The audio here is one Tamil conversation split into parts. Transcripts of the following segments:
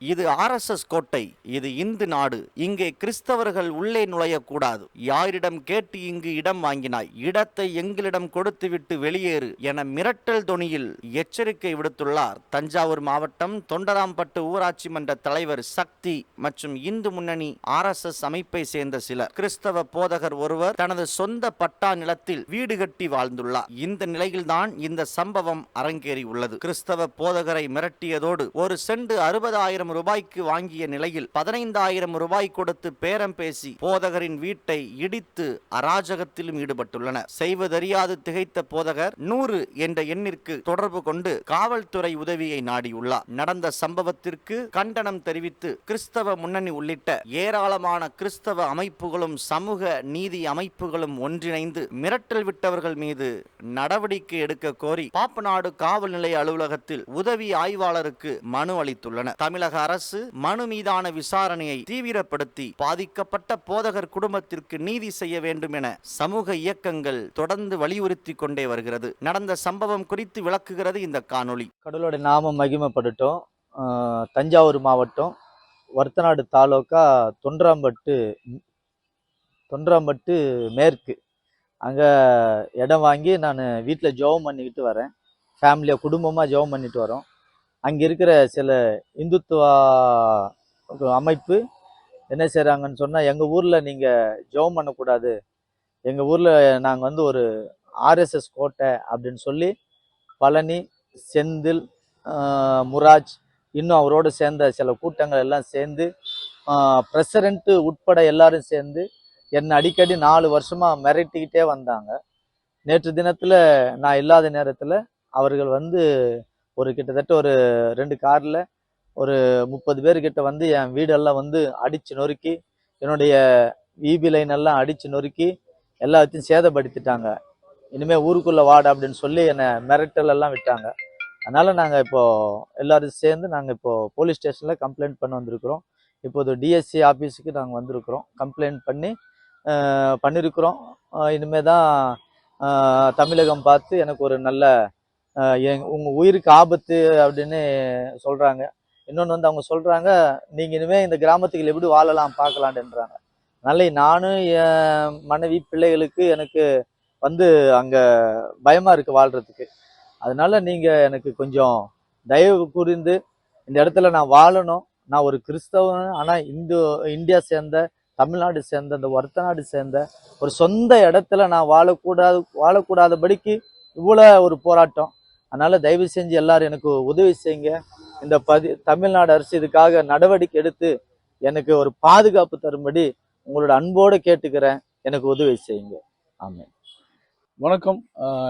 இது RSS கோட்டை, இது இந்து நாடு, இங்கே கிறிஸ்தவர்கள் உள்ளே நுழையக்கூடாது. யாரிடம் கேட்டு இங்கு இடம் வாங்கினாய்? இடத்தை எங்களிடம் கொடுத்துவிட்டு வெளியேறு என மிரட்டல் தொனியில் எச்சரிக்கை விடுத்துள்ளார் தஞ்சாவூர் மாவட்டம் தொண்டராம்பட்டு ஊராட்சி மன்ற தலைவர் சக்தி மற்றும் இந்து முன்னணி RSS அமைப்பை சேர்ந்த சிலர். கிறிஸ்தவ போதகர் ஒருவர் தனது சொந்த பட்டா நிலத்தில் வீடு கட்டி வாழ்ந்துள்ளார். இந்த நிலையில்தான் இந்த சம்பவம் அரங்கேறி உள்ளது. கிறிஸ்தவ போதகரை மிரட்டியதோடு ஒரு சென்ட் 60,000 ரூபாய்க்கு வாங்கிய நிலையில் 15,000 ரூபாய் கொடுத்து பேரம் பேசி போதகரின் வீட்டை இடித்து அராஜகத்திலும் ஈடுபட்டுள்ளனர். செய்வதறியாது திகைத்த போதகர் 100 என்ற எண்ணிற்கு தொடர்பு கொண்டு காவல்துறை உதவியை நாடியுள்ளார். நடந்த சம்பவத்திற்கு கண்டனம் தெரிவித்து கிறிஸ்தவ முன்னணி உள்ளிட்ட ஏராளமான கிறிஸ்தவ அமைப்புகளும் சமூக நீதி அமைப்புகளும் ஒன்றிணைந்து மிரட்டல் விட்டவர்கள் மீது நடவடிக்கை எடுக்க கோரி பாப்பநாடு காவல் நிலைய அலுவலகத்தில் உதவி ஆய்வாளருக்கு மனு அளித்துள்ளனர். தமிழக அரசு மனு மீதான விசாரணையை தீவிரப்படுத்தி பாதிக்கப்பட்ட போதகர் குடும்பத்திற்கு நீதி செய்ய வேண்டும் என சமூக இயக்கங்கள் தொடர்ந்து வலியுறுத்தி கொண்டே வருகிறது. நடந்த சம்பவம் குறித்து விளக்குகிறது இந்த காணொளி. கடவுளோட நாமம் மகிமைப்படட்டும். தஞ்சாவூர் மாவட்டம் வர்த்தநாடு தாலுகா தொண்டராம்பட்டு மேற்கு அங்கே இடம் வாங்கி நான் வீட்டில் ஜெபம் பண்ணிக்கிட்டு வரேன். ஃபேமிலியாக குடும்பமாக ஜெபம் பண்ணிட்டு வரோம். அங்கே இருக்கிற சில இந்துத்துவ அமைப்பு என்ன செய்கிறாங்கன்னு சொன்னால், எங்கள் ஊரில் நீங்கள் ஜெபம் பண்ணக்கூடாது, எங்கள் ஊரில் நாங்கள் ஒரு RSS கோட்டை அப்படின்னு சொல்லி பழனி, செந்தில், முராஜ், இன்னும் அவரோடு சேர்ந்த சில கூட்டங்கள் எல்லாம் சேர்ந்து பிரசிடென்ட்டு உட்பட எல்லாரும் சேர்ந்து என்னை அடிக்கடி 4 வருஷமாக மிரட்டிக்கிட்டே வந்தாங்க. நேற்று தினத்தில் நான் இல்லாத நேரத்தில் அவர்கள் ஒரு கிட்டத்தட்ட ஒரு 2 காரில் ஒரு 30 பேர்கிட்ட என் வீடெல்லாம் அடித்து நொறுக்கி, என்னுடைய ஈபி லைன் எல்லாம் அடித்து நொறுக்கி எல்லாத்தையும் சேதப்படுத்திட்டாங்க. இனிமேல் ஊருக்குள்ளே வாட அப்படின்னு சொல்லி என்னை மிரட்டல் எல்லாம் விட்டாங்க. அதனால் நாங்கள் இப்போது எல்லோரும் சேர்ந்து நாங்கள் இப்போது போலீஸ் ஸ்டேஷனில் கம்ப்ளைண்ட் பண்ண வந்திருக்கிறோம். இப்போது DSC ஆஃபீஸுக்கு நாங்கள் வந்திருக்கிறோம், கம்ப்ளைண்ட் பண்ணியிருக்கிறோம். இனிமேல் தான் தமிழகம் பார்த்து எனக்கு ஒரு நல்ல உங்கள் உயிருக்கு ஆபத்து அப்படின்னு சொல்கிறாங்க. இன்னொன்று அவங்க சொல்கிறாங்க, நீங்கள் இனிமேல் இந்த கிராமத்துக்கு எப்படி வாழலாம் பார்க்கலான்றாங்க. அதனால் நானும் என் மனைவி பிள்ளைகளுக்கு எனக்கு அங்கே பயமாக இருக்குது வாழ்கிறதுக்கு. அதனால நீங்கள் எனக்கு கொஞ்சம் தயவு புரிந்து இந்த இடத்துல நான் வாழணும். நான் ஒரு கிறிஸ்தவன், ஆனால் இந்தியா சேர்ந்த, தமிழ்நாடு சேர்ந்த, இந்த வர்த்தநாடு சேர்ந்த ஒரு சொந்த இடத்துல நான் வாழக்கூடாதபடிக்கு இவ்வளோ ஒரு போராட்டம். அதனால தயவு செஞ்சு எல்லாரும் எனக்கு உதவி செய்யுங்க. இந்த தமிழ்நாடு அரசு இதுக்காக நடவடிக்கை எடுத்து எனக்கு ஒரு பாதுகாப்பு தரும்படி உங்களோட அன்போடு கேட்டுக்கிறேன். எனக்கு உதவி செய்யுங்க. ஆமென். வணக்கம்.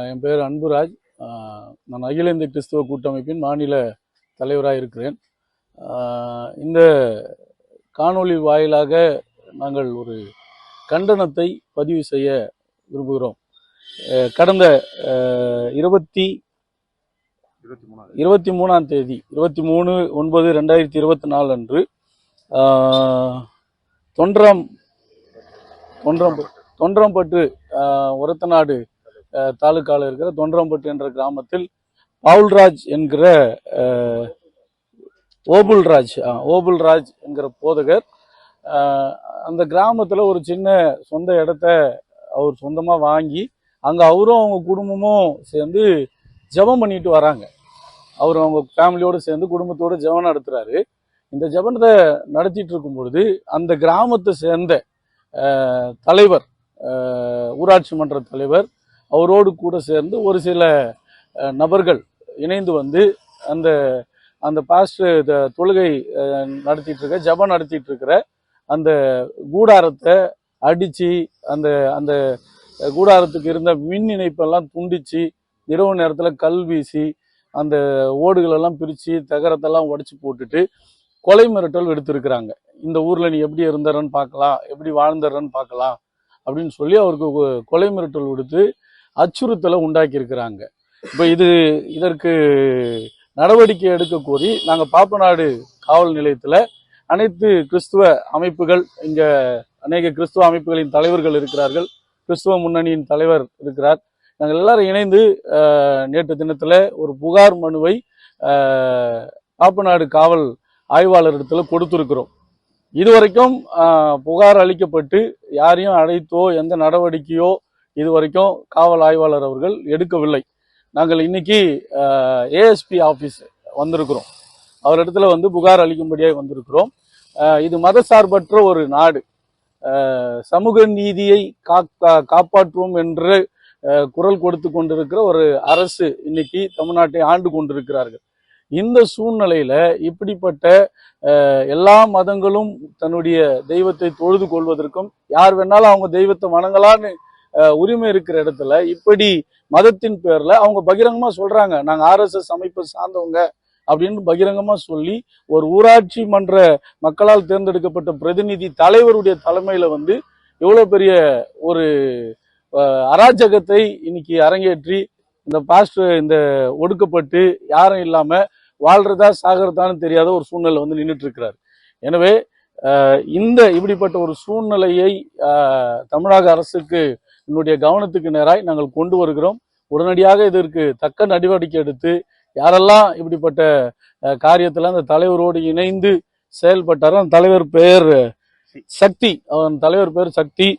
என் பேர் அன்புராஜ். நான் அகில இந்திய கிறிஸ்தவ கூட்டமைப்பின் மாநில தலைவராக இருக்கிறேன். இந்த காணொளி வாயிலாக நாங்கள் ஒரு கண்டனத்தை பதிவு செய்ய விரும்புகிறோம். கடந்த 23ஆம் தேதி 23/9/2024 அன்று தொண்டராம்பட்டு ஒரத்தநாடு தாலுக்காவில் இருக்கிற தொண்டராம்பட்டு என்ற கிராமத்தில் பவுல்ராஜ் என்கிற ஓபுல்ராஜ் என்கிற போதகர் அந்த கிராமத்தில் ஒரு சின்ன சொந்த இடத்த அவர் சொந்தமாக வாங்கி அங்கே அவரும் அவங்க குடும்பமும் சேர்ந்து ஜெபம் பண்ணிட்டு வராங்க. அவர் அவங்க ஃபேமிலியோடு சேர்ந்து குடும்பத்தோடு ஜெபம் நடத்துகிறாரு. இந்த ஜெபத்தை நடத்திட்டு இருக்கும் பொழுது அந்த கிராமத்தை சேர்ந்த தலைவர், ஊராட்சி மன்ற தலைவர், அவரோடு கூட சேர்ந்து ஒரு சில நபர்கள் இணைந்து அந்த அந்த பாஸ்டர் தொழுகை நடத்திட்டு இருக்க, ஜெபம் நடத்திட்டு இருக்கிற அந்த கூடாரத்தை அடித்து அந்த அந்த கூடாரத்துக்கு இருந்த மின் இணைப்பெல்லாம் துண்டிச்சு, இரவு நேரத்தில் கல் வீசி அந்த ஓடுகளெல்லாம் பிரித்து தகரத்தெல்லாம் உடைச்சி போட்டுட்டு கொலை மிரட்டல் எடுத்திருக்கிறாங்க. இந்த ஊரில் நீ எப்படி இருந்தறன்னு பார்க்கலாம், எப்படி வாழ்ந்துறன்னு பார்க்கலாம் அப்படின்னு சொல்லி அவருக்கு கொலை மிரட்டல் கொடுத்து அச்சுறுத்தலை உண்டாக்கியிருக்கிறாங்க. இப்போ இதற்கு நடவடிக்கை எடுக்க கோரி நாங்கள் பாப்பநாடு காவல் நிலையத்தில் அனைத்து கிறிஸ்துவ அமைப்புகள், இங்கே அநேக கிறிஸ்துவ அமைப்புகளின் தலைவர்கள் இருக்கிறார்கள், கிறிஸ்துவ முன்னணியின் தலைவர் இருக்கிறார், நாங்கள் எல்லாரும் இணைந்து நேற்று தினத்தில் ஒரு புகார் மனுவை பாப்பநாடு காவல் ஆய்வாளரிடத்துல கொடுத்துருக்கிறோம். இதுவரைக்கும் புகார் அளிக்கப்பட்டு யாரையும் அழைத்தோ எந்த நடவடிக்கையோ இதுவரைக்கும் காவல் ஆய்வாளர் அவர்கள் எடுக்கவில்லை. நாங்கள் இன்னைக்கு ஏஎஸ்பி ஆஃபீஸ் வந்திருக்கிறோம். அவரிடத்துல வந்து புகார் அளிக்கும்படியாக வந்திருக்கிறோம். இது மதசார்பற்ற ஒரு நாடு. சமூக நீதியை காப்பாற்றுவோம் என்று குரல் கொடுத்து கொண்டிருக்கிற ஒரு அரசு இன்னைக்கு தமிழ்நாட்டை ஆண்டு கொண்டிருக்கிறார்கள். இந்த சூழ்நிலையில இப்படிப்பட்ட எல்லா மதங்களும் தன்னுடைய தெய்வத்தை தொழுது கொள்வதற்கும் யார் வேணாலும் அவங்க தெய்வத்தை வணங்கலான்னு உரிமை இருக்கிற இடத்துல இப்படி மதத்தின் பேர்ல அவங்க பகிரங்கமா சொல்றாங்க, நாங்க RSS அமைப்பை சார்ந்தவங்க அப்படின்னு பகிரங்கமா சொல்லி ஒரு ஊராட்சி மன்ற மக்களால் தேர்ந்தெடுக்கப்பட்ட பிரதிநிதி தலைவருடைய தலைமையில வந்து இவ்வளவு பெரிய ஒரு அராஜகத்தை இன்னைக்கு அரங்கேற்றி இந்த பாஸ்டர் இந்த ஒடுக்கப்பட்டு யாரும் இல்லாம வாழ்றதா சாகிறதான்னு தெரியாத ஒரு சூழ்நிலை வந்து நின்றுட்டு இருக்கிறார். எனவே இப்படிப்பட்ட ஒரு சூழ்நிலையை தமிழக அரசுக்கு என்னுடைய கவனத்துக்கு நேராய் நாங்கள் கொண்டு வருகிறோம். உடனடியாக இதற்கு தக்க நடவடிக்கை எடுத்து யாரெல்லாம் இப்படிப்பட்ட காரியத்துல அந்த தலைவரோடு இணைந்து செயல்பட்டாரோ அந்த தலைவர் பெயர் சக்தி, தலைவர் பெயர் சக்தி,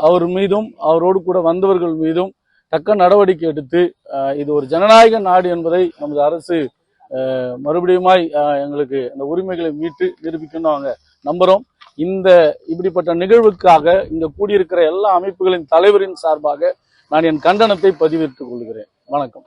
அவர் மீதும் அவரோடு கூட வந்தவர்கள் மீதும் தக்க நடவடிக்கை எடுத்து இது ஒரு ஜனநாயக நாடு என்பதை நமது அரசு மறுபடியுமாய் எங்களுக்கு அந்த உரிமைகளை மீட்டு நிரூபிக்கணும் நாங்க நம்புறோம். இப்படிப்பட்ட நிகழ்வுக்காக இங்க கூடியிருக்கிற எல்லா அமைப்புகளின் தலைவரின் சார்பாக நான் என் கண்டனத்தை பதிவிட்டுக் கொள்கிறேன். வணக்கம்.